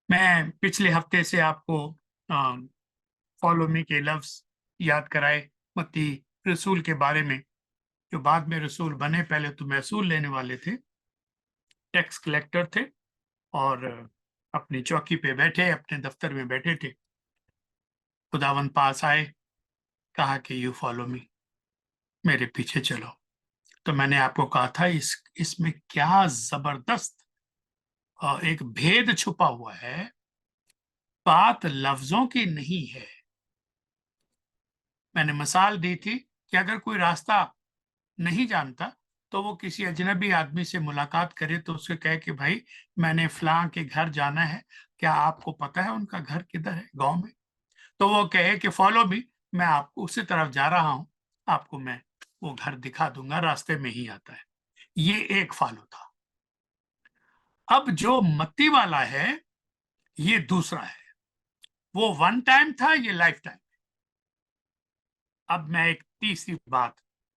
मैं पिछले हफ्ते से आपको फॉलो मी के लफ्ज याद कराए मत्ती रसूल के बारे में, जो बाद में रसूल बने। पहले तो महसूल लेने वाले थे, टैक्स कलेक्टर थे और अपनी चौकी पे बैठे, अपने दफ्तर में बैठे थे। खुदावंद पास आए, कहा कि यू फॉलो मी, मेरे पीछे चलो। तो मैंने आपको कहा था इसमें क्या जबरदस्त एक भेद छुपा हुआ है। बात लफ्जों की नहीं है। मैंने मिसाल दी थी कि अगर कोई रास्ता नहीं जानता तो वो किसी अजनबी आदमी से मुलाकात करे तो उससे कहे कि भाई मैंने फलां के घर जाना है, क्या आपको पता है उनका घर किधर है गांव में? तो वो कहे कि फॉलो मी, मैं आपको उसी तरफ जा रहा हूं, आपको मैं वो घर दिखा दूंगा, रास्ते में ही आता है। ये एक फॉलो था। अब जो मत्ती वाला है ये दूसरा है। वो वन टाइम था, ये लाइफ टाइम। अब मैं एक तीसरी बात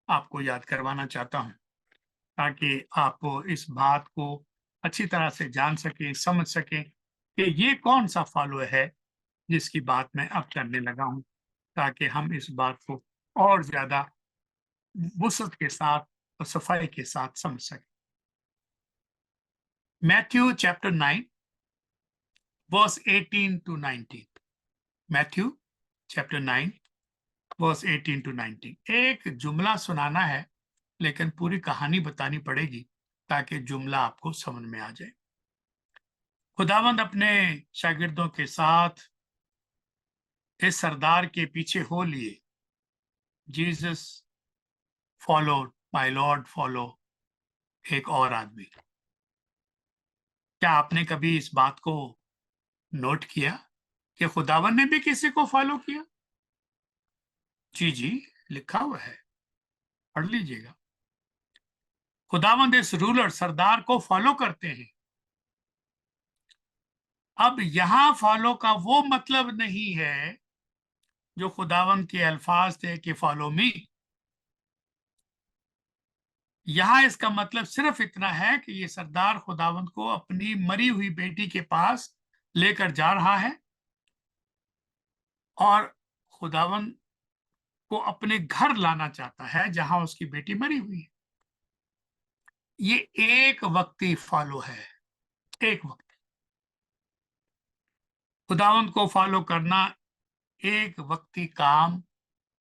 आपको याद करवाना चाहता हूं ताकि आप इस बात को अच्छी तरह से जान सकें, समझ सकें कि ये कौन सा फॉलो है जिसकी बात मैं अब करने लगा हूं, ताकि हम इस बात को और ज्यादा वुसअत के साथ और सफाई के साथ समझ सकें। Matthew chapter 9 verse 18 to 19। Matthew chapter 9 verse 18 to 19। एक जुमला सुनाना है लेकिन पूरी कहानी बतानी पड़ेगी ताकि जुमला आपको समझ में आ जाए। खुदावंद अपने शागिर्दों के साथ इस सरदार के पीछे हो लिए। Jesus follow, my Lord follow एक और आदमी। क्या आपने कभी इस बात को नोट किया कि खुदावन ने भी किसी को फॉलो किया? जी जी, लिखा हुआ है, पढ़ लीजिएगा। खुदावंद इस रूलर सरदार को फॉलो करते हैं। अब यहां फॉलो का वो मतलब नहीं है जो खुदावंद के अल्फाज थे कि फॉलो मी। यहां इसका मतलब सिर्फ इतना है कि ये सरदार खुदावंद को अपनी मरी हुई बेटी के पास लेकर जा रहा है और खुदावंद को अपने घर लाना चाहता है जहां उसकी बेटी मरी हुई है। ये एक वक्ती फॉलो है, एक वक्त। खुदावंद को फॉलो करना एक वक्ती काम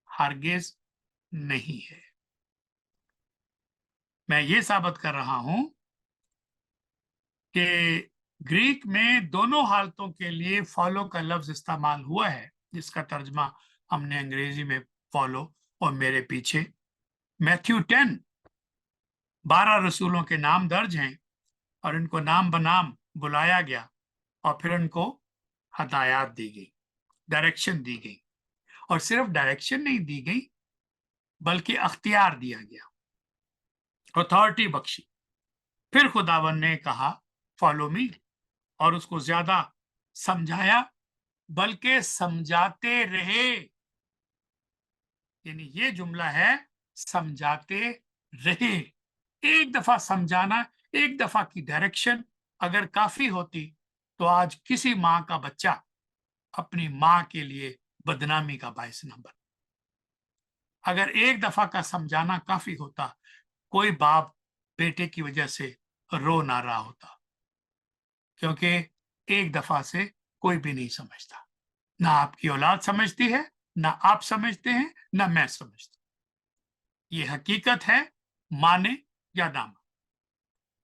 हरगिज नहीं है। मैं ये साबित कर रहा हूं कि ग्रीक में दोनों हालतों के लिए फॉलो का लफ्ज इस्तेमाल हुआ है, जिसका तर्जमा हमने अंग्रेजी में फॉलो और मेरे पीछे। मैथ्यू 10 12 रसूलों के नाम दर्ज हैं और इनको नाम बनाम बुलाया गया और फिर उनको हदायत दी गई, डायरेक्शन दी गई। और सिर्फ डायरेक्शन नहीं दी गई बल्कि अख्तियार दिया गया, अथॉरिटी बख्शी। फिर खुदावन ने कहा फॉलो मी और उसको ज्यादा समझाया, बल्कि समझाते रहे। यानी ये जुमला है, समझाते रहे। एक दफा समझाना, एक दफा की डायरेक्शन अगर काफी होती तो आज किसी मां का बच्चा अपनी मां के लिए बदनामी का बायस न बन। अगर एक दफा का समझाना काफी होता, कोई बाप बेटे की वजह से रो ना रहा होता, क्योंकि एक दफा से कोई भी नहीं समझता। ना आपकी औलाद समझती है, ना आप समझते हैं, ना मैं समझता। ये हकीकत है, माने या ना माने।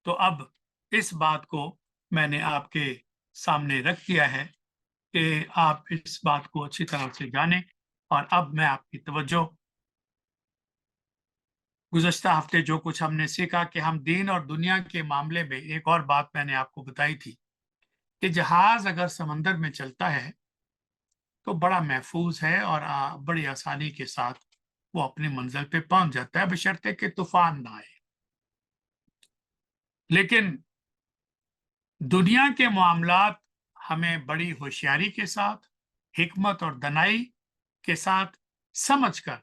तो अब इस बात को मैंने आपके सामने रख दिया है कि आप इस बात को अच्छी तरह से जानें। और अब मैं आपकी तवज्जो, गुज़श्ता हफ्ते जो कुछ हमने सीखा कि हम दीन और दुनिया के मामले में, एक और बात मैंने आपको बताई थी कि जहाज अगर समंदर में चलता है तो बड़ा महफूज है और बड़ी आसानी के साथ वो अपनी मंजिल पे पहुंच जाता है, बशर्ते कि तूफान ना आए। लेकिन दुनिया के मामलात हमें बड़ी होशियारी के साथ, हिकमत और दनाई के साथ समझकर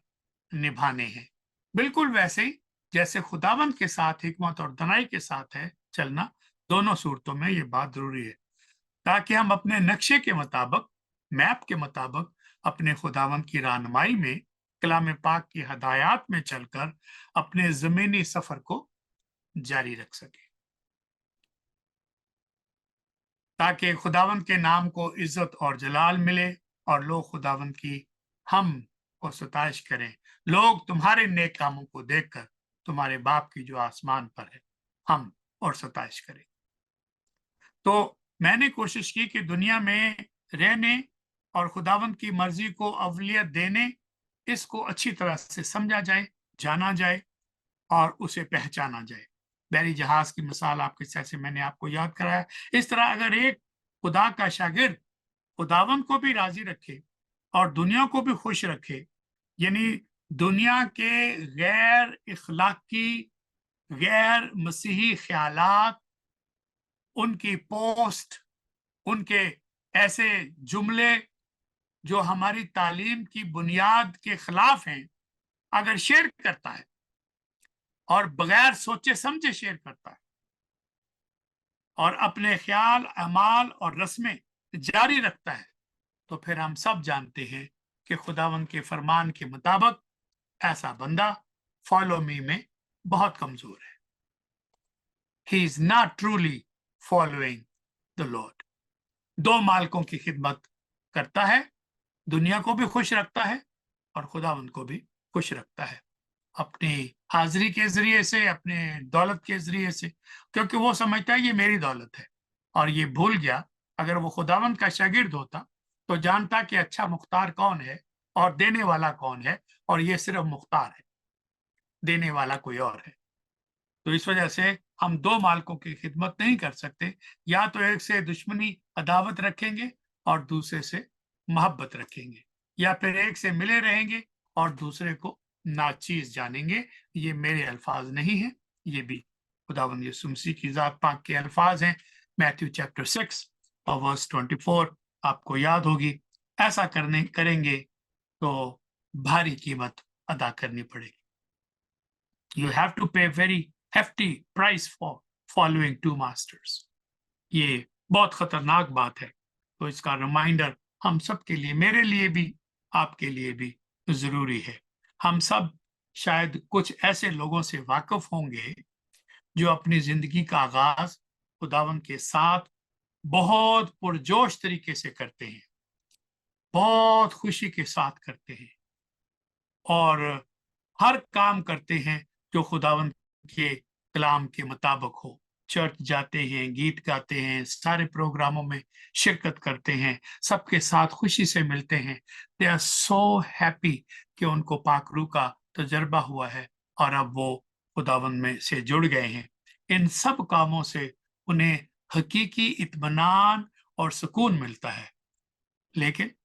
निभाने हैं। बिल्कुल वैसे ही जैसे खुदावंद के साथ हिकमत और दनाई के साथ है चलना। दोनों सूरतों में ये बात जरूरी है। ताकि हम अपने नक्शे के मुताबिक, मैप के मुताबिक, अपने खुदावंद की रहनुमाई में, कलाम पाक की हदायत में चलकर अपने जमीनी सफर को जारी रख सके, ताकि खुदावंद के नाम को इज्जत और जलाल मिले और लोग खुदावंद की हम को सताइश करें। लोग तुम्हारे नेक कामों को देखकर तुम्हारे बाप की जो आसमान पर है हम और सताइश करें। तो मैंने कोशिश की कि दुनिया में रहने और खुदावंद की मर्जी को अवलियत देने, इसको अच्छी तरह से समझा जाए, जाना जाए और उसे पहचाना जाए। बैरी जहाज की मिसाल आपके जैसे मैंने आपको याद कराया। इस तरह अगर एक खुदा का शागिर्द खुदावंद को भी राजी रखे और दुनिया को भी खुश रखे, यानी दुनिया के गैर इखलाकी, गैर मसीही ख्यालात, उनकी पोस्ट, उनके ऐसे जुमले जो हमारी तालीम की बुनियाद के खिलाफ हैं, अगर शेयर करता है और बगैर सोचे समझे शेयर करता है और अपने ख्याल, अमाल और रस्में जारी रखता है, तो फिर हम सब जानते हैं कि खुदावंद के फरमान के मुताबिक ऐसा बंदा फॉलो मी में बहुत कमजोर है। He is not truly following the Lord. दो मालिकों की खिदमत करता है, दुनिया को भी खुश रखता है और खुदावंद को भी खुश रखता है, अपनी हाजिरी के जरिए से, अपने दौलत के जरिए से, क्योंकि वो समझता है ये मेरी दौलत है। और ये भूल गया, अगर वो खुदावंद का शागिर्द होता तो जानता कि अच्छा मुख्तार कौन है और देने वाला कौन है, और ये सिर्फ मुख्तार है, देने वाला कोई और है। तो इस वजह से हम दो मालिकों की खिदमत नहीं कर सकते। या तो एक से दुश्मनी अदावत रखेंगे और दूसरे से मोहब्बत रखेंगे, या फिर एक से मिले रहेंगे और दूसरे को नाचीज जानेंगे। ये मेरे अल्फाज नहीं है, ये भी खुदावंद यीशु मसीह की जात पाक के अल्फाज हैं। मैथ्यू चैप्टर 6 और वर्स 24 आपको याद होगी। ऐसा करेंगे तो भारी कीमत अदा करनी पड़ेगी। You have to pay very hefty price for following two masters. ये बहुत खतरनाक बात है। तो इसका रिमाइंडर हम सब के लिए, मेरे लिए भी, आपके लिए भी जरूरी है। हम सब शायद कुछ ऐसे लोगों से वाकिफ होंगे जो अपनी जिंदगी का आगाज खुदावंद के साथ बहुत पुरजोश तरीके से करते हैं, बहुत खुशी के साथ करते हैं और हर काम करते हैं जो खुदावंद के कलाम के मुताबिक हो। चर्च जाते हैं, गीत गाते हैं, सारे प्रोग्रामों में शिरकत करते हैं, सबके साथ खुशी से मिलते हैं। दे आर सो हैप्पी कि उनको पाकरू का तजर्बा हुआ है और अब वो खुदावंद में से जुड़ गए हैं। इन सब कामों से उन्हें हकीकी इत्मीनान और सुकून मिलता है। लेकिन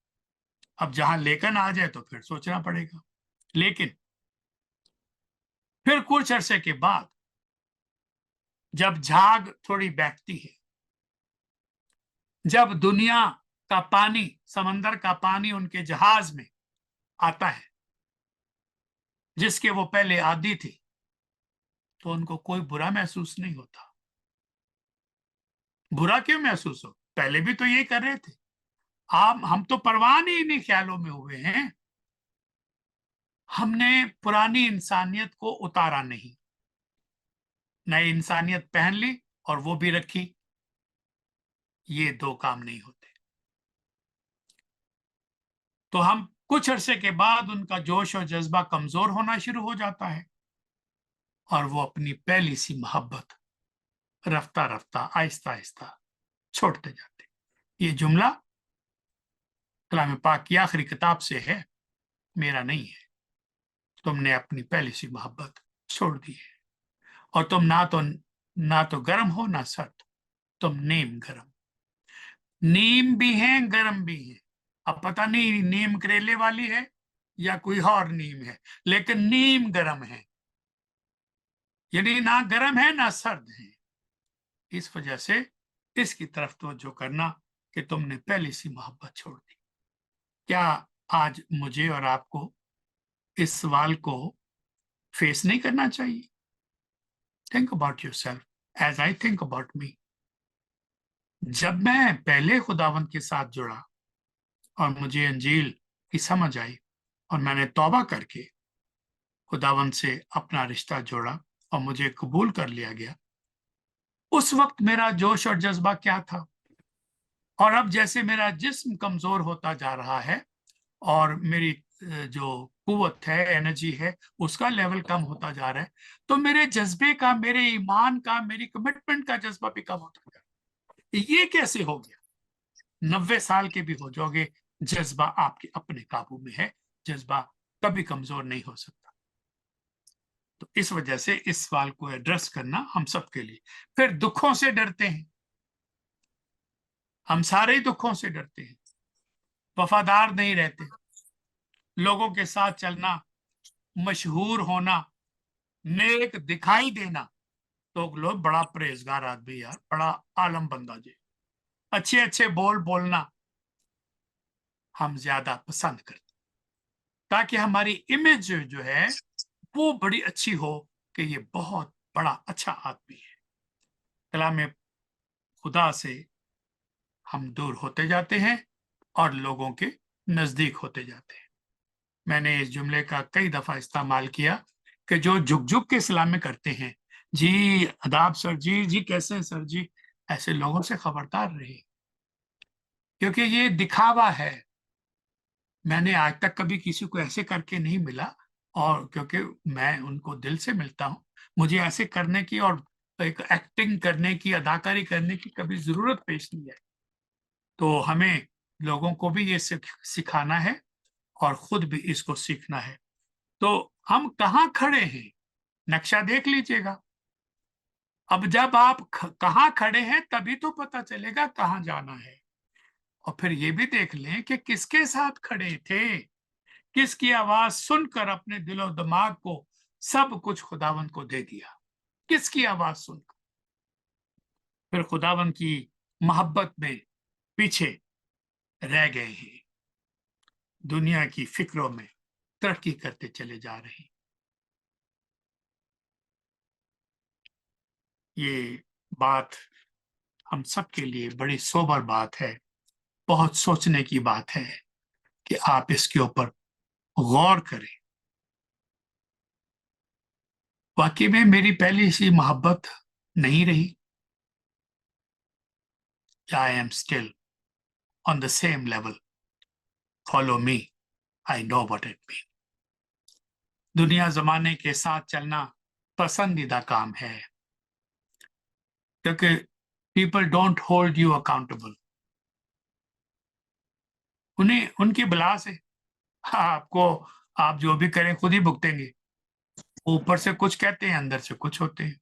अब जहां लेकिन आ जाए तो फिर सोचना पड़ेगा। लेकिन फिर कुछ अरसे के बाद जब झाग थोड़ी बैठती है, जब दुनिया का पानी, समंदर का पानी उनके जहाज में आता है जिसके वो पहले आदी थे, तो उनको कोई बुरा महसूस नहीं होता। बुरा क्यों महसूस हो? पहले भी तो यही कर रहे थे। हम तो परवाह नहीं इन्हीं ख्यालों में हुए हैं। हमने पुरानी इंसानियत को उतारा नहीं, नई इंसानियत पहन ली और वो भी रखी। ये दो काम नहीं होते। तो हम कुछ अरसे के बाद उनका जोश और जज्बा कमजोर होना शुरू हो जाता है और वो अपनी पहली सी मोहब्बत रफ्ता रफ्ता आहिस्ता आहिस्ता छोड़ते जाते। ये जुमला कलाम पाक की आखिरी किताब से है, मेरा नहीं है। तुमने अपनी पहली सी मोहब्बत छोड़ दी है और तुम ना तो गर्म हो ना सर्द, तुम नीम गर्म। नीम भी है, गर्म भी है। अब पता नहीं नीम करेले वाली है या कोई और नीम है, लेकिन नीम गर्म है, यानी ना गर्म है ना सर्द है। इस वजह से इसकी तरफ तवज्जो करना कि तुमने पहली सी मोहब्बत छोड़ दी। क्या आज मुझे और आपको इस सवाल को फेस नहीं करना चाहिए? Think about yourself as I think about me. जब मैं पहले खुदावंद के साथ जुड़ा और मुझे अंजील की समझ आई और मैंने तौबा करके खुदावंद से अपना रिश्ता जोड़ा और मुझे कबूल कर लिया गया, उस वक्त मेरा जोश और जज्बा क्या था। और अब जैसे मेरा जिस्म कमजोर होता जा रहा है और मेरी जो कुव्वत है, एनर्जी है, उसका लेवल कम होता जा रहा है, तो मेरे जज्बे का, मेरे ईमान का, मेरी कमिटमेंट का जज्बा भी कम होता जा रहा है। ये कैसे हो गया? 90 साल के भी हो जाओगे, जज्बा आपके अपने काबू में है, जज्बा कभी कमजोर नहीं हो सकता। तो इस वजह से इस सवाल को एड्रेस करना हम सबके लिए। फिर दुखों से डरते हैं, हम सारे ही दुखों से डरते हैं, वफादार नहीं रहते, लोगों के साथ चलना, मशहूर होना, नेक दिखाई देना, तो लोग बड़ा परहेजगार आदमी यार, बड़ा आलम बंदा जी, अच्छे अच्छे बोल बोलना हम ज्यादा पसंद करते, ताकि हमारी इमेज जो है वो बड़ी अच्छी हो कि ये बहुत बड़ा अच्छा आदमी है। कलाम खुदा से हम दूर होते जाते हैं और लोगों के नजदीक होते जाते हैं। मैंने इस जुमले का कई दफा इस्तेमाल किया कि जो झुक झुक के सलामी करते हैं, जी आदाब सर जी, जी कैसे हैं सर जी, ऐसे लोगों से खबरदार रहिए, क्योंकि ये दिखावा है। मैंने आज तक कभी किसी को ऐसे करके नहीं मिला, और क्योंकि मैं उनको दिल से मिलता हूं, मुझे ऐसे करने की और एक एक्टिंग करने की, अदाकारी करने की कभी जरूरत पेश नहीं है। तो हमें लोगों को भी ये सिखाना है और खुद भी इसको सीखना है। तो हम कहाँ खड़े हैं, नक्शा देख लीजिएगा। अब जब आप कहाँ खड़े हैं तभी तो पता चलेगा कहाँ जाना है। और फिर ये भी देख लें कि किसके साथ खड़े थे, किसकी आवाज सुनकर अपने दिलो दिमाग को सब कुछ खुदावंत को दे दिया, किसकी आवाज सुनकर फिर खुदावंत की मोहब्बत में पीछे रह गए हैं, दुनिया की फिक्रों में तरक्की करते चले जा रहे हैं। ये बात हम सबके लिए बड़ी सोबर बात है, बहुत सोचने की बात है कि आप इसके ऊपर गौर करें। वाकई में मेरी पहली सी मोहब्बत नहीं रही। I am still on the same level, follow me, I know what it mean. दुनिया जमाने के साथ चलना पसंदीदा काम है, क्योंकि people don't hold you accountable. उन्हें उनकी बला से आपको, आप जो भी करें खुद ही भुगतेंगे। ऊपर से कुछ कहते हैं, अंदर से कुछ होते हैं।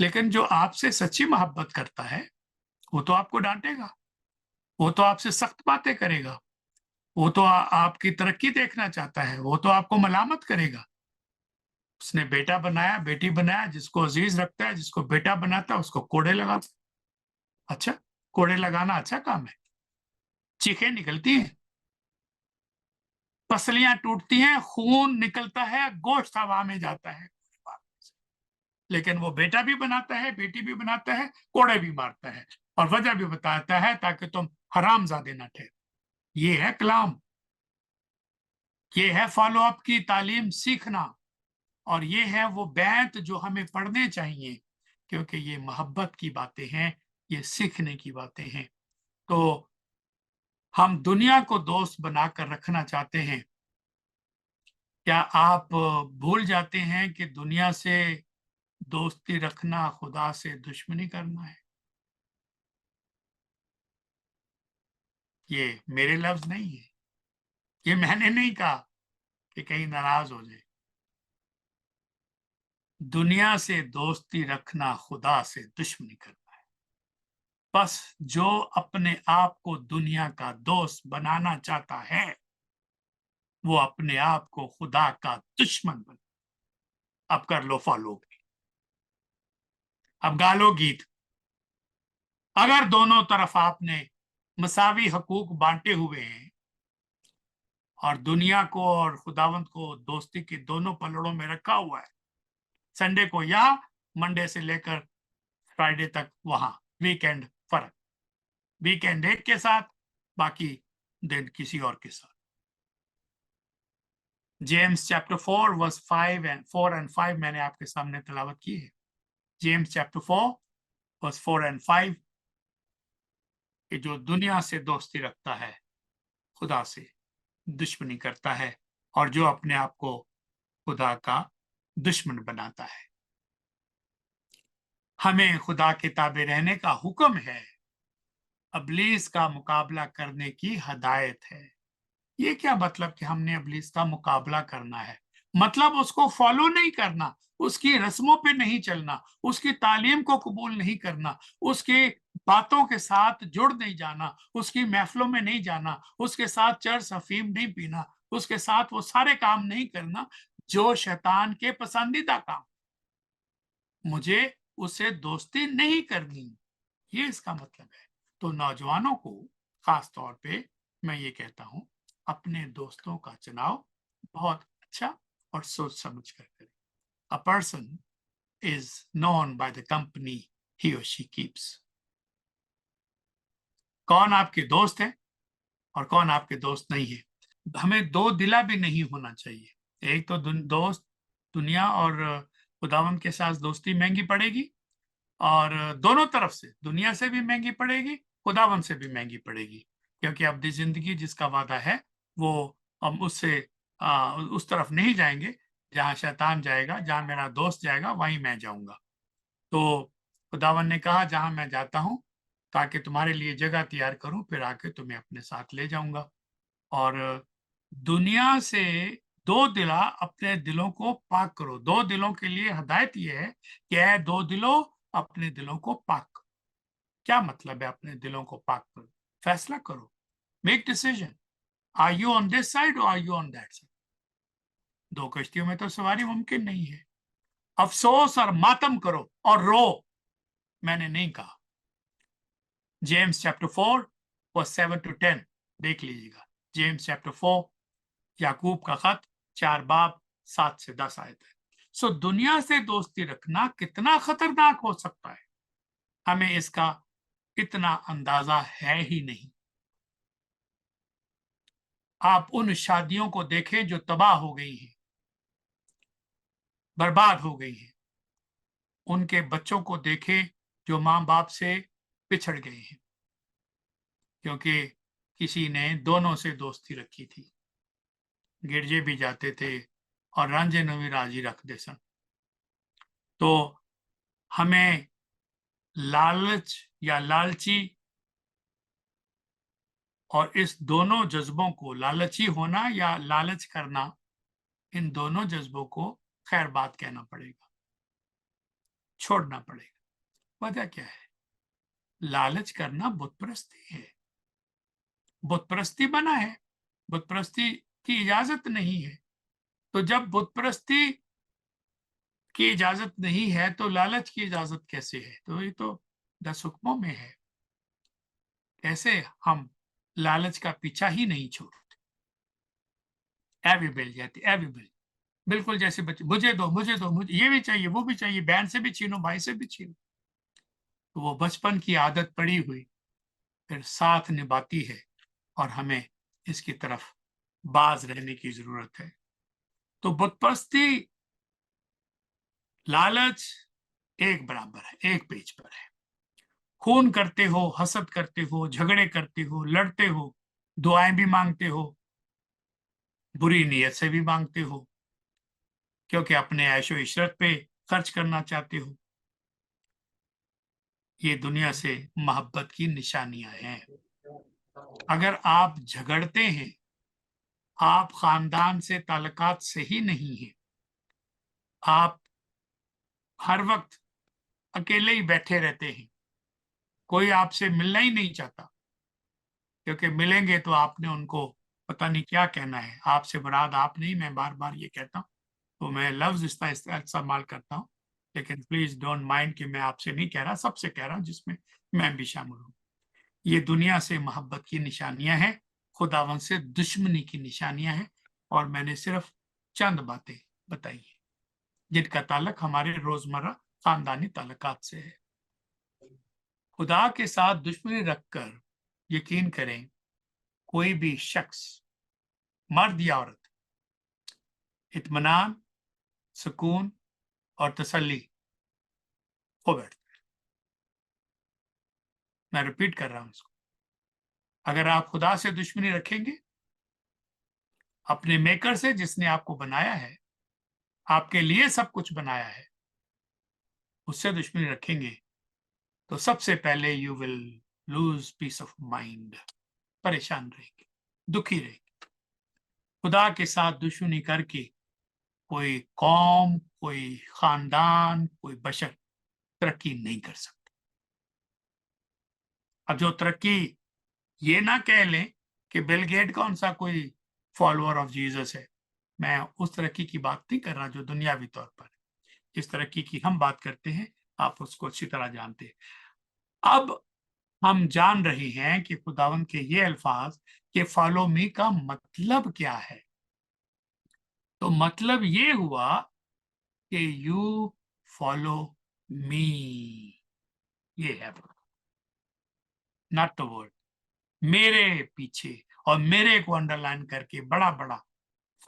लेकिन जो आपसे सच्ची मोहब्बत करता है वो तो आपको डांटेगा, वो तो आपसे सख्त बातें करेगा, वो तो आपकी तरक्की देखना चाहता है, वो तो आपको मलामत करेगा। उसने बेटा बनाया, बेटी बनाया, जिसको अजीज रखता है, जिसको बेटा बनाता है, उसको कोड़े लगाता है। अच्छा, कोड़े लगाना अच्छा काम है? चीखें निकलती हैं, पसलियां टूटती हैं, खून निकलता है, गोश्त हवा में जाता है, लेकिन वो बेटा भी बनाता है, बेटी भी बनाता है, कोड़े भी मारता है, और वजह भी बताता है ताकि तुम हरामजादे न ठहरो। ये है कलाम, ये है फॉलो अप की तालीम सीखना, और ये है वो बैत जो हमें पढ़ने चाहिए, क्योंकि ये मोहब्बत की बातें हैं, ये सीखने की बातें हैं। तो हम दुनिया को दोस्त बनाकर रखना चाहते हैं, क्या आप भूल जाते हैं कि दुनिया से दोस्ती रखना खुदा से दुश्मनी करना है? ये मेरे लफ्ज नहीं है, ये मैंने नहीं कहा कि कहीं नाराज हो जाए। दुनिया से दोस्ती रखना खुदा से दुश्मनी करना है। बस जो अपने आप को दुनिया का दोस्त बनाना चाहता है, वो अपने आप को खुदा का दुश्मन बना। अब कर लो फॉलो, अब गालो गीत। अगर दोनों तरफ आपने मसावी हकूक बांटे हुए हैं और दुनिया को और खुदावंत को दोस्ती के दोनों पलड़ों में रखा हुआ है, संडे को यहाँ, मंडे से लेकर फ्राइडे तक वहां, वीकेंड फर्क, वीकेंड एक के साथ, बाकी दिन किसी और के साथ। James chapter 4 verse 5 and 4 and 5 मैंने आपके सामने तिलावत की है। जेम्स चैप्टर 4 वर्स 4 एंड 5 कि जो दुनिया से दोस्ती रखता है खुदा से दुश्मनी करता है, और जो अपने आप को खुदा का दुश्मन बनाता है। हमें खुदा के ताबे रहने का हुक्म है, इब्लीस का मुकाबला करने की हदायत है। ये क्या मतलब कि हमने इब्लीस का मुकाबला करना है? मतलब उसको फॉलो नहीं करना, उसकी रस्मों पे नहीं चलना, उसकी तालीम को कबूल नहीं करना, उसकी बातों के साथ जुड़ नहीं जाना, उसकी महफिलों में नहीं जाना, उसके साथ चर्च अफीम नहीं पीना, उसके साथ वो सारे काम नहीं करना जो शैतान के पसंदीदा काम। मुझे उससे दोस्ती नहीं करनी, ये इसका मतलब है। तो नौजवानों को खास तौर पे मैं ये कहता हूं, अपने दोस्तों का चुनाव बहुत अच्छा और सोच समझ कर करें। A person is known by the company he or she keeps. कौन आपके दोस्त है और कौन आपके दोस्त नहीं है। हमें दो दिला भी नहीं होना चाहिए। एक तो दोस्त दुनिया और खुदावन के साथ दोस्ती महंगी पड़ेगी, और दोनों तरफ से, दुनिया से भी महंगी पड़ेगी, खुदावन से भी महंगी पड़ेगी, क्योंकि अब्दी जिंदगी जिसका वादा है वो हम उससे उस तरफ नहीं जाएंगे जहां शैतान जाएगा। जहां मेरा दोस्त जाएगा वहीं मैं जाऊंगा। तो खुदावन ने कहा जहां मैं जाता हूं ताकि तुम्हारे लिए जगह तैयार करूं, फिर आके तुम्हें अपने साथ ले जाऊंगा। और दुनिया से दो दिला अपने दिलों को पाक करो। दो दिलों के लिए हदायत यह है कि ऐ दो दिलों अपने दिलों को पाक करो। क्या मतलब है अपने दिलों को पाक करो? फैसला करो, make decision, are you on this side और are you on that side. दो कश्तियों में तो सवारी मुमकिन नहीं है। अफसोस और मातम करो और रो, मैंने नहीं कहा। जेम्स चैप्टर 4 और 7 to 10 देख लीजिएगा। जेम्स चैप्टर 4 याकूब का खत 4 बाब 7 से 10 आयत है। सो दुनिया से दोस्ती रखना कितना खतरनाक हो सकता है, हमें इसका इतना अंदाजा है ही नहीं। आप उन शादियों को देखें जो तबाह हो गई हैं, बर्बाद हो गई हैं। उनके बच्चों को देखें जो मां बाप से पिछड़ गए हैं, क्योंकि किसी ने दोनों से दोस्ती रखी थी। गिरजे भी जाते थे और रांझे ने भी राजी रख दे सन। तो हमें लालच या लालची और इस दोनों जज्बों को, लालची होना या लालच करना, इन दोनों जज्बों को खैर बात कहना पड़ेगा, छोड़ना पड़ेगा। वजह क्या है? लालच करना बुतप्रस्ती है, बुतप्रस्ती बना है, बुतप्रस्ती की इजाजत नहीं है। तो जब बुतप्रस्ती की इजाजत नहीं है तो लालच की इजाजत कैसे है? तो ये तो 10 हुक्मों में है। कैसे हम लालच का पीछा ही नहीं छोड़ते? ऐ भी मिल जाती, ऐ भी मिल, बिल्कुल जैसे बच्चे, मुझे दो मुझे दो, मुझे ये भी चाहिए वो भी चाहिए, बहन से भी छीनो भाई से भी छीनो। तो वो बचपन की आदत पड़ी हुई फिर साथ निभाती है, और हमें इसकी तरफ बाज रहने की जरूरत है। तो बुतपरस्ती, लालच एक बराबर है, एक पेज पर है। खून करते हो, हसद करते हो, झगड़े करते हो, लड़ते हो, दुआएं भी मांगते हो, बुरी नीयत से भी मांगते हो, क्योंकि अपने ऐशो इशरत पे खर्च करना चाहते हो। ये दुनिया से मोहब्बत की निशानियां हैं। अगर आप झगड़ते हैं, आप खानदान से ताल्लुकात सही नहीं है, आप हर वक्त अकेले ही बैठे रहते हैं, कोई आपसे मिलना ही नहीं चाहता, क्योंकि मिलेंगे तो आपने उनको पता नहीं क्या कहना है। आपसे मुराद आप नहीं, मैं बार बार ये कहता हूँ, तो मैं लफ्ज इस्तेमाल करता हूँ, लेकिन प्लीज डोंट माइंड कि मैं आपसे नहीं कह रहा, सबसे कह रहा हूँ, जिसमें मैं भी शामिल हूँ। ये दुनिया से मोहब्बत की निशानियां हैं, खुदावन से दुश्मनी की निशानियां हैं, और मैंने सिर्फ चंद बातें बताई हैं जिनका ताल्लुक हमारे रोजमर्रा खानदानी ताल्लुकात से है। खुदा के साथ दुश्मनी रखकर यकीन करें, कोई भी शख्स, मर्द या औरत, इत्मीनान, सुकून और तसल्ली हो बैठता है। मैं रिपीट कर रहा हूं इसको। अगर आप खुदा से दुश्मनी रखेंगे, अपने मेकर से जिसने आपको बनाया है, आपके लिए सब कुछ बनाया है, उससे दुश्मनी रखेंगे, तो सबसे पहले you will lose peace of mind, परेशान रहेंगे, दुखी रहेंगे। खुदा के साथ दुश्मनी करके कोई कौम, कोई खानदान, कोई बशर तरक्की नहीं कर सकता। अब जो तरक्की, ये ना कह लें कि बिल गेट कौन सा कोई फॉलोअर ऑफ जीसस है। मैं उस तरक्की की बात नहीं कर रहा जो दुनियावी तौर पर। जिस तरक्की की हम बात करते हैं, आप उसको अच्छी तरह जानते हैं। अब हम जान रहे हैं कि खुदावन के ये अल्फाज कि फॉलो मी का मतलब क्या है। तो मतलब ये हुआ कि यू फॉलो मी, ये है नॉट द वर्ड, मेरे पीछे, और मेरे को अंडरलाइन करके बड़ा बड़ा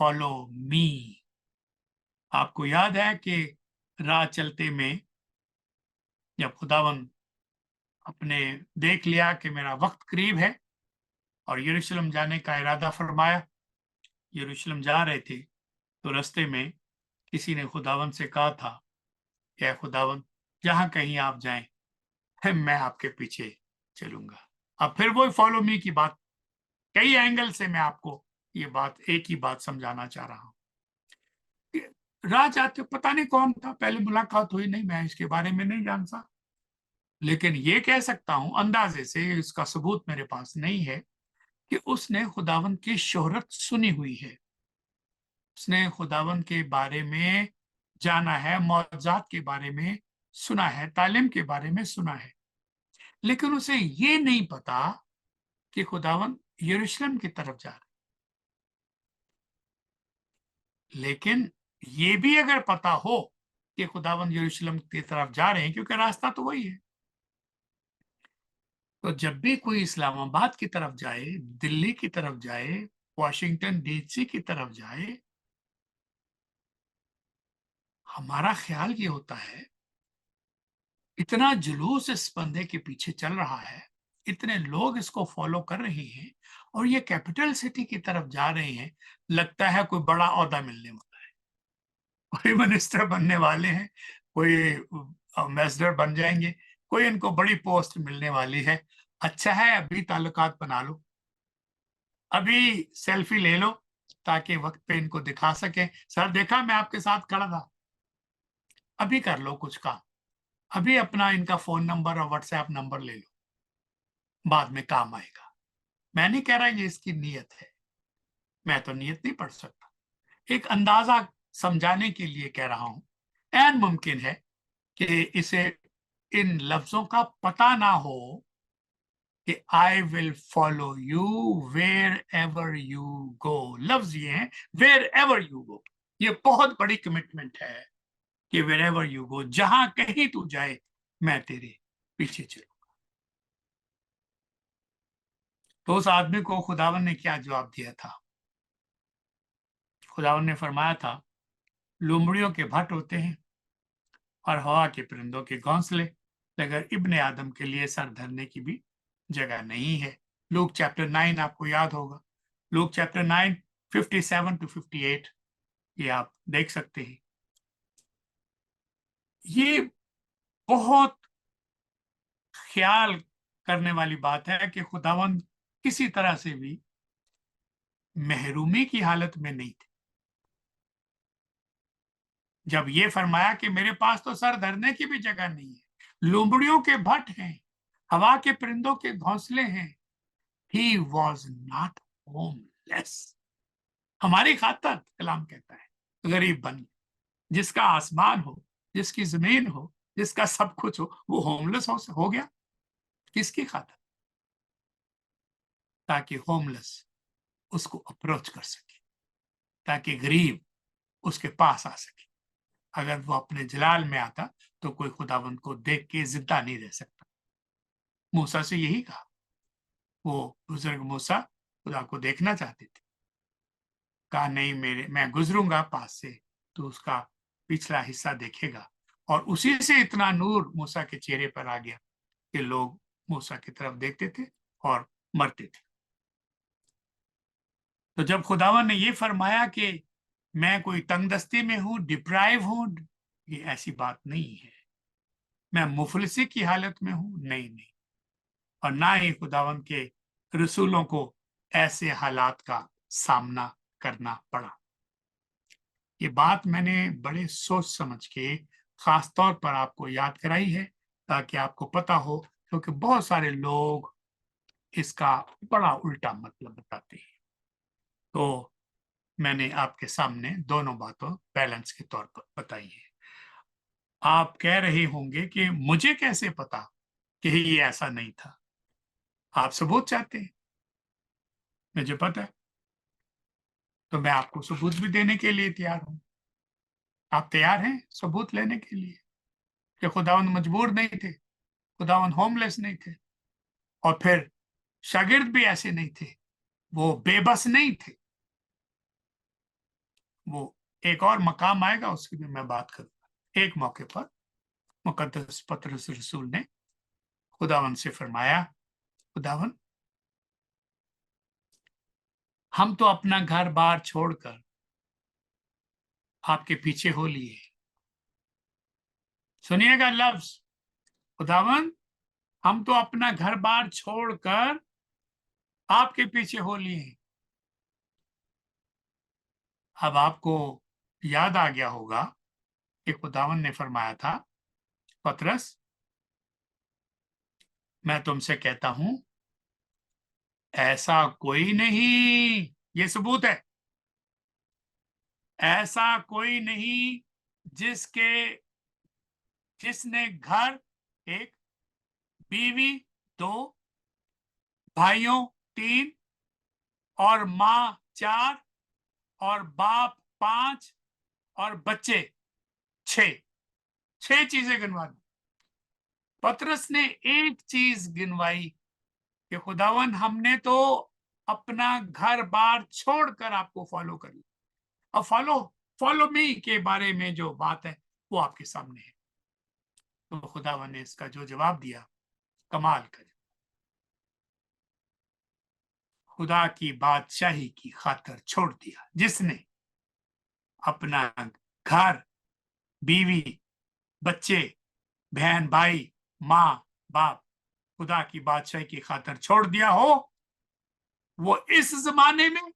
फॉलो मी। आपको याद है कि राह चलते में जब खुदावन अपने देख लिया कि मेरा वक्त करीब है और यरूशलेम जाने का इरादा फरमाया, यरूशलेम जा रहे थे, तो रास्ते में किसी ने खुदावन से कहा था, क्या खुदावन, जहां कहीं आप जाएं मैं आपके पीछे चलूंगा। अब फिर वो फॉलो मी की बात, कई एंगल से मैं आपको ये बात, एक ही बात समझाना चाह रहा हूं। राह जाते, पता नहीं कौन था, पहले मुलाकात हुई नहीं, मैं इसके बारे में नहीं जानता, लेकिन ये कह सकता हूं अंदाजे से, इसका सबूत मेरे पास नहीं है, कि उसने खुदावन की शोहरत सुनी हुई है, उसने खुदावन के बारे में जाना है, मौजूदात के बारे में सुना है, तालीम के बारे में सुना है, लेकिन उसे ये नहीं पता कि खुदावन यरूशलेम की तरफ जा रहे। लेकिन ये भी अगर पता हो कि खुदावन यरूशलेम की तरफ जा रहे हैं, क्योंकि रास्ता तो वही है, तो जब भी कोई इस्लामाबाद की तरफ जाए, दिल्ली की तरफ जाए, वॉशिंगटन डीसी की तरफ जाए, हमारा ख्याल ये होता है, इतना जुलूस इस बंदे के पीछे चल रहा है, इतने लोग इसको फॉलो कर रहे हैं, और ये कैपिटल सिटी की तरफ जा रहे हैं, लगता है कोई बड़ा ओहदा मिलने वाला है, कोई मिनिस्टर बनने वाले हैं, कोई एम्बेसडर बन जाएंगे, कोई इनको बड़ी पोस्ट मिलने वाली है। अच्छा है, अभी ताल्लुकात बना लो, अभी सेल्फी ले लो, ताकि वक्त पे इनको दिखा सके, सर देखा मैं आपके साथ खड़ा था। अभी कर लो कुछ काम, अभी अपना इनका फोन नंबर और व्हाट्सएप नंबर ले लो, बाद में काम आएगा। मैं नहीं कह रहा ये इसकी नीयत है, मैं तो नीयत नहीं पढ़ सकता, एक अंदाजा समझाने के लिए कह रहा हूं। एन मुमकिन है कि इसे इन लफ्जों का पता ना हो कि I will follow you wherever you go. लफ्ज ये है, वेयर एवर यू गो, ये बहुत बड़ी कमिटमेंट है कि वेयर एवर यू गो, जहां कहीं तू जाए मैं तेरे पीछे चलूं। तो उस आदमी को खुदावन ने क्या जवाब दिया था? खुदावन ने फरमाया था, लोमड़ियों के भट्ट होते हैं और हवा के परिंदों के घोंसले, मगर इब्ने आदम के लिए सर धरने की भी जगह नहीं है। लूक चैप्टर 9 आपको याद होगा, लूक चैप्टर 9 57 to 58, ये आप देख सकते हैं। ये बहुत ख्याल करने वाली बात है कि खुदावंद किसी तरह से भी महरूमी की हालत में नहीं थे। जब ये फरमाया कि मेरे पास तो सर धरने की भी जगह नहीं है, लोमड़ियों के भट्ट हैं, हवा के परिंदों के घोंसले हैं, ही वॉज नॉट होमलेस। हमारी खातर कलाम कहता है गरीब बन, जिसका आसमान हो, जिसकी जमीन हो, जिसका सब कुछ हो, वो होमलेस हो गया। किसकी खातर? ताकि होमलेस उसको अप्रोच कर सके, ताकि गरीब उसके पास आ सके। अगर वो अपने जलाल में आता तो कोई खुदावंद को देख के जिंदा नहीं रह सकता। मूसा से यही कहा, वो बुजुर्ग मूसा खुदा को देखना चाहते थे। कहा नहीं, मैं गुजरूंगा पास से तो उसका पिछला हिस्सा देखेगा। और उसी से इतना नूर मूसा के चेहरे पर आ गया कि लोग मूसा की तरफ देखते थे और मरते थे। तो जब खुदावन ने ये फरमाया कि मैं कोई तंगदस्ती में हूं, डिप्राइव हूं, ये ऐसी बात नहीं है। मैं मुफलिसी की हालत में हूं, नहीं नहीं। और ना ही खुदावन के रसूलों को ऐसे हालात का सामना करना पड़ा। ये बात मैंने बड़े सोच समझ के खास तौर पर आपको याद कराई है, ताकि आपको पता हो, क्योंकि बहुत सारे लोग इसका बड़ा उल्टा मतलब बताते हैं। तो मैंने आपके सामने दोनों बातों बैलेंस के तौर पर बताई है। आप कह रहे होंगे कि मुझे कैसे पता कि ये ऐसा नहीं था? आप सबूत चाहते हैं, मुझे पता है, तो मैं आपको सबूत भी देने के लिए तैयार हूं। आप तैयार हैं सबूत लेने के लिए कि खुदावन मजबूर नहीं थे, खुदावन होमलेस नहीं थे, और फिर शागिर्द भी ऐसे नहीं थे, वो बेबस नहीं थे। वो एक और मकाम आएगा, उसकी भी मैं बात करूंगा। एक मौके पर मुकद्दस पतरस रसूल ने खुदावन से फरमाया, खुदावन हम तो अपना घर बार छोड़कर आपके पीछे हो लिए। सुनिएगा लफ्ज, खुदावन हम तो अपना घर बार छोड़कर आपके पीछे हो लिए। अब आपको याद आ गया होगा कि खुदावन ने फरमाया था, पतरस मैं तुमसे कहता हूं ऐसा कोई नहीं, ये सबूत है, ऐसा कोई नहीं जिसने घर, एक, बीवी, दो, भाइयों, तीन, और माँ, चार, और बाप, पांच, और बच्चे, छह, छह चीजें गिनवा दी। पतरस ने एक चीज गिनवाई कि खुदावन हमने तो अपना घर बार छोड़कर आपको फॉलो कर लिया। अब फॉलो मी के बारे में जो बात है वो आपके सामने है। तो खुदावन ने इसका जो जवाब दिया, कमाल का, खुदा की बादशाही की खातर छोड़ दिया, जिसने अपना घर, बीवी, बच्चे, बहन, भाई, माँ, बाप, खुदा की बादशाही की खातर छोड़ दिया हो, वो इस जमाने में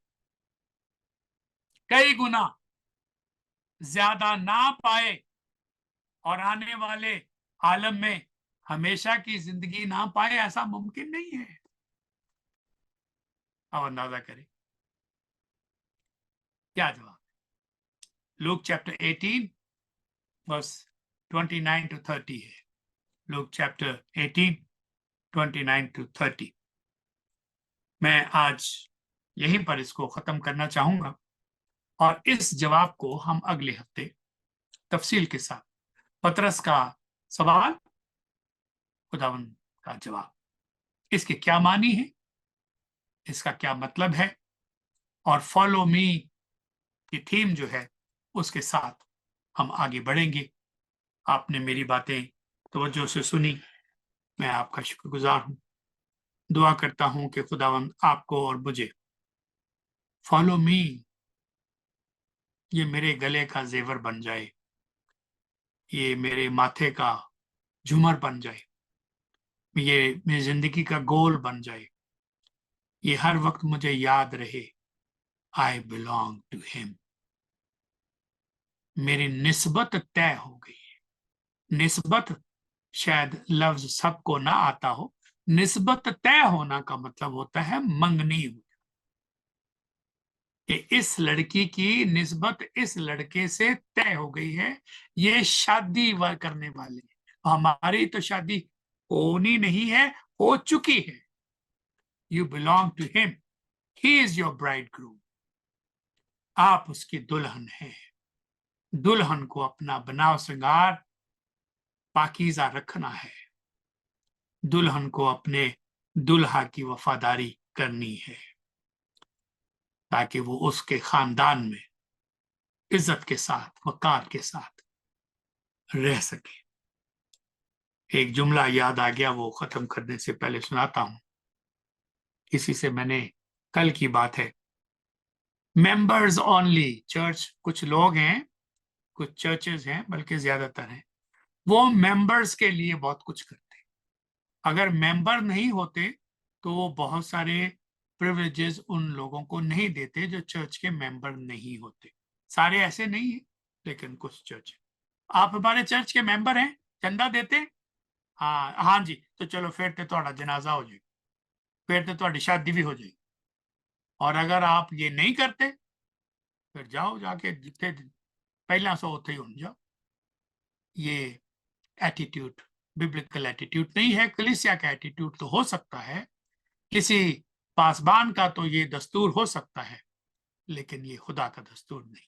कई गुना ज्यादा ना पाए, और आने वाले आलम में हमेशा की जिंदगी ना पाए, ऐसा मुमकिन नहीं है। अब अंदाजा करें क्या जवाब। लूक चैप्टर 18 वर्स 29 to 30 है। Luke chapter 18 29 to 30। मैं आज यहीं पर इसको खत्म करना चाहूंगा, और इस जवाब को हम अगले हफ्ते तफसील के साथ, पतरस का सवाल, खुदावन का जवाब, इसके क्या मानी है, इसका क्या मतलब है, और फॉलो मी की थीम जो है उसके साथ हम आगे बढ़ेंगे। आपने मेरी बातें तवज्जो से सुनी, मैं आपका शुक्रगुजार हूं। दुआ करता हूं कि खुदावन आपको और मुझे फॉलो मी ये मेरे गले का जेवर बन जाए, ये मेरे माथे का झूमर बन जाए, ये मेरी जिंदगी का गोल बन जाए, ये हर वक्त मुझे याद रहे, आई बिलोंग टू हिम। मेरी निस्बत तय हो गई है। निस्बत शायद लफ्ज सबको ना आता हो। निस्बत तय होना का मतलब होता है मंगनी हो, कि इस लड़की की निस्बत इस लड़के से तय हो गई है, ये शादी करने वाले हैं। हमारी तो शादी होनी नहीं है, हो चुकी है। You belong to him, he is your bridegroom. आप उसकी दुल्हन हैं। दुल्हन को अपना बनाव श्रृंगार पाकीज़ा रखना है। दुल्हन को अपने दुल्हा की वफादारी करनी है ताकि वो उसके खानदान में इज्जत के साथ वकार के साथ रह सके। एक जुमला याद आ गया, वो खत्म करने से पहले सुनाता हूं। किसी से मैंने, कल की बात है, मेंबर्स ओनली चर्च, कुछ लोग हैं, कुछ चर्चेज हैं, बल्कि ज्यादातर हैं, वो मेंबर्स के लिए बहुत कुछ करते हैं। अगर मेंबर नहीं होते तो वो बहुत सारे प्रिविलेजेस उन लोगों को नहीं देते जो चर्च के मेंबर नहीं होते। सारे ऐसे नहीं है, लेकिन कुछ चर्च। आप हमारे चर्च के मेंबर हैं, चंदा देते? हाँ हाँ जी, तो चलो फिर तो ਤੁਹਾਡਾ जनाजा हो जाएगा, फिर तो ਤੁਹਾਡੀ शादी भी हो जाएगी। और अगर आप ये नहीं करते फिर जाओ, जाके जिथे पहला सो उत्थे ही हो जाओ। ये एटीट्यूड बिब्लिकल एटीट्यूड नहीं है। कलीसिया का एटीट्यूड तो हो सकता है, किसी पासबान का तो ये दस्तूर हो सकता है, लेकिन ये खुदा का दस्तूर नहीं।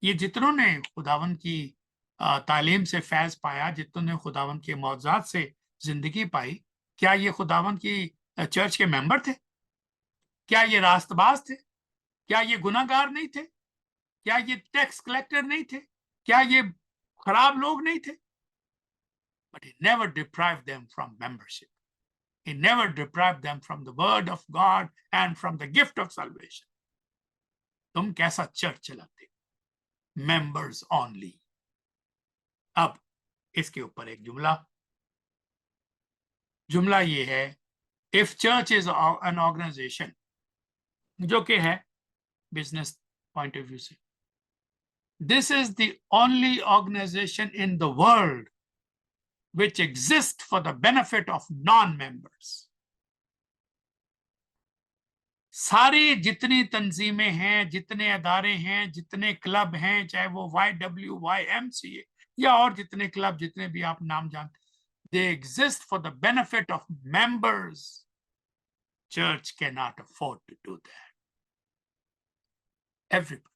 ये जितनों ने खुदावन की तालीम से फैज पाया, जितनों ने खुदावन के मौजूद से जिंदगी पाई, क्या ये खुदावन की चर्च के मेंबर थे? क्या ये रास्तबाज थे? क्या ये गुनाहगार नहीं थे? क्या ये टैक्स कलेक्टर नहीं थे? क्या ये खराब लोग नहीं थे? But he never deprived them from membership. He never deprived them from the word of God and from the gift of salvation. तुम कैसा चर्च चलाते? Members only. अब इसके ऊपर एक जुमला ये है, if church is an organization, जो कि है business point of view से, this is the only organization in the world which exists for the benefit of non-members. सारी जितनी तंजीमें हैं, जितने अदारे हैं, जितने क्लब हैं, चाहे वो YWYMCA या और जितने क्लब, जितने भी आप नाम जानते, they exist for the benefit of members. Church cannot afford to do that. Everybody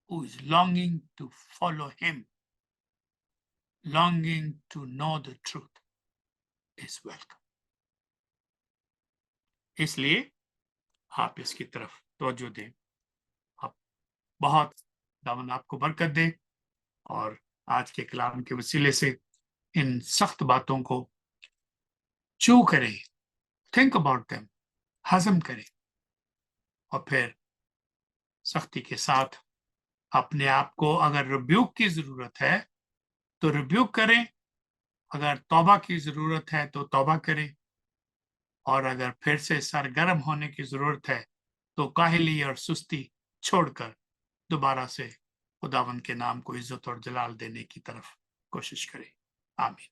who is longing to follow him, longing to know the truth, is welcome. इसलिए आप इसकी तरफ तवज्जो दें। आप बहुत दामन आपको बरकत दे, और आज के कलाम के वसीले से इन सख्त बातों को चू करें, थिंक अबाउट देम, हजम करें, और फिर सख्ती के साथ अपने आप को, अगर रिब्यूक की जरूरत है तो रिब्यूक करें, अगर तौबा की जरूरत है तो तौबा करें, और अगर फिर से सरगर्म होने की जरूरत है तो काहली और सुस्ती छोड़कर दोबारा से खुदावन के नाम को इज्जत और जलाल देने की तरफ कोशिश करें। आमीन।